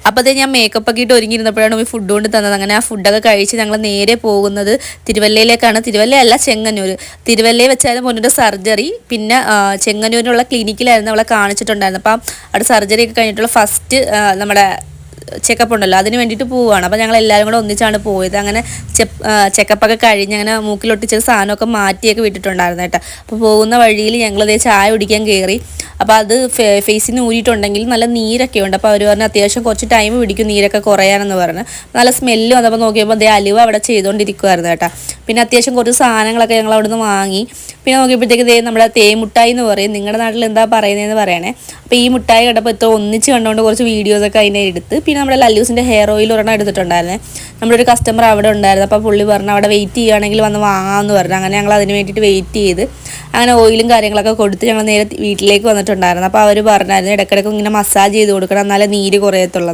അപ്പോൾ അത് ഞാൻ മേക്കപ്പ് ഒക്കെ ഇട്ട് ഒരുങ്ങിയിരുന്നപ്പോഴാണ് ഈ ഫുഡ് കൊണ്ട് തന്നത്. അങ്ങനെ ആ ഫുഡൊക്കെ കഴിച്ച് ഞങ്ങൾ നേരെ പോകുന്നത് തിരുവല്ലയിലേക്കാണ്. തിരുവല്ലയല്ല, ചെങ്ങന്നൂർ. തിരുവല്ലയിൽ വെച്ചായിരുന്നു മുന്നോട്ട് സർജറി. പിന്നെ ചെങ്ങന്നൂരിനുള്ള ക്ലിനിക്കിലായിരുന്നു അവളെ കാണിച്ചിട്ടുണ്ടായിരുന്നു. അപ്പം അവിടെ സർജറി ഒക്കെ കഴിഞ്ഞിട്ടുള്ള ഫസ്റ്റ് നമ്മുടെ ചെക്കപ്പ് ഉണ്ടല്ലോ, അതിന് വേണ്ടിയിട്ട് പോവുകയാണ്. അപ്പോൾ ഞങ്ങൾ എല്ലാവരും കൂടെ ഒന്നിച്ചാണ് പോയത്. അങ്ങനെ ചെക്കപ്പൊക്കെ കഴിഞ്ഞ് അങ്ങനെ മൂക്കിലൊട്ടിച്ച സാധനമൊക്കെ മാറ്റിയൊക്കെ വിട്ടിട്ടുണ്ടായിരുന്നു കേട്ടോ. അപ്പോൾ പോകുന്ന വഴിയിൽ ഞങ്ങളിതേ ചായ കുടിക്കാൻ കയറി. അപ്പോൾ അത് ഫേസിൽ നിന്ന് ഊരിയിട്ടുണ്ടെങ്കിൽ നല്ല നീരൊക്കെ ഉണ്ട്. അപ്പോൾ അവർ പറഞ്ഞ് അത്യാവശ്യം കുറച്ച് ടൈം പിടിക്കും നീരൊക്കെ കുറയാനെന്ന് പറഞ്ഞ്. നല്ല സ്മെല്ല് വന്നപ്പോൾ നോക്കിയപ്പോൾ അതേ അലുവ അവിടെ ചെയ്തുകൊണ്ടിരിക്കുമായിരുന്നു കേട്ടോ. പിന്നെ അത്യാവശ്യം കുറച്ച് സാധനങ്ങളൊക്കെ ഞങ്ങൾ അവിടെ നിന്ന് വാങ്ങി. പിന്നെ നോക്കിയപ്പോഴത്തേക്ക് ദേ നമ്മുടെ തേമുട്ടായി എന്ന് പറയും, നിങ്ങളുടെ നാട്ടിൽ എന്താ പറയുന്നതെന്ന് പറയണേ. അപ്പോൾ ഈ മുട്ടായി കണ്ടപ്പോൾ ഇത്ര ഒന്നിച്ച് കണ്ടുകൊണ്ട് കുറച്ച് വീഡിയോസൊക്കെ അതിനെ എടുത്ത്. പിന്നെ നമ്മുടെ ലല്ലൂസിൻ്റെ ഹെയർ ഓയിൽ ഒരെണ്ണം എടുത്തിട്ടുണ്ടായിരുന്നേ. നമ്മുടെ ഒരു കസ്റ്റമർ അവിടെ ഉണ്ടായിരുന്നു. അപ്പോൾ പുള്ളി പറഞ്ഞു അവിടെ വെയിറ്റ് ചെയ്യുകയാണെങ്കിൽ വന്ന് വാങ്ങാമെന്ന് പറഞ്ഞു. അങ്ങനെ ഞങ്ങൾ അതിന് വേണ്ടിയിട്ട് വെയിറ്റ് ചെയ്ത് അങ്ങനെ ഓയിലും കാര്യങ്ങളൊക്കെ കൊടുത്ത് ഞങ്ങൾ നേരെ വീട്ടിലേക്ക് വന്നിട്ടുണ്ടായിരുന്നു. അപ്പോൾ അവർ പറഞ്ഞായിരുന്നു ഇടയ്ക്കിടയ്ക്ക് ഇങ്ങനെ മസാജ് ചെയ്ത് കൊടുക്കണം, എന്നാലേ നീര് കുറയത്തുള്ളൂ.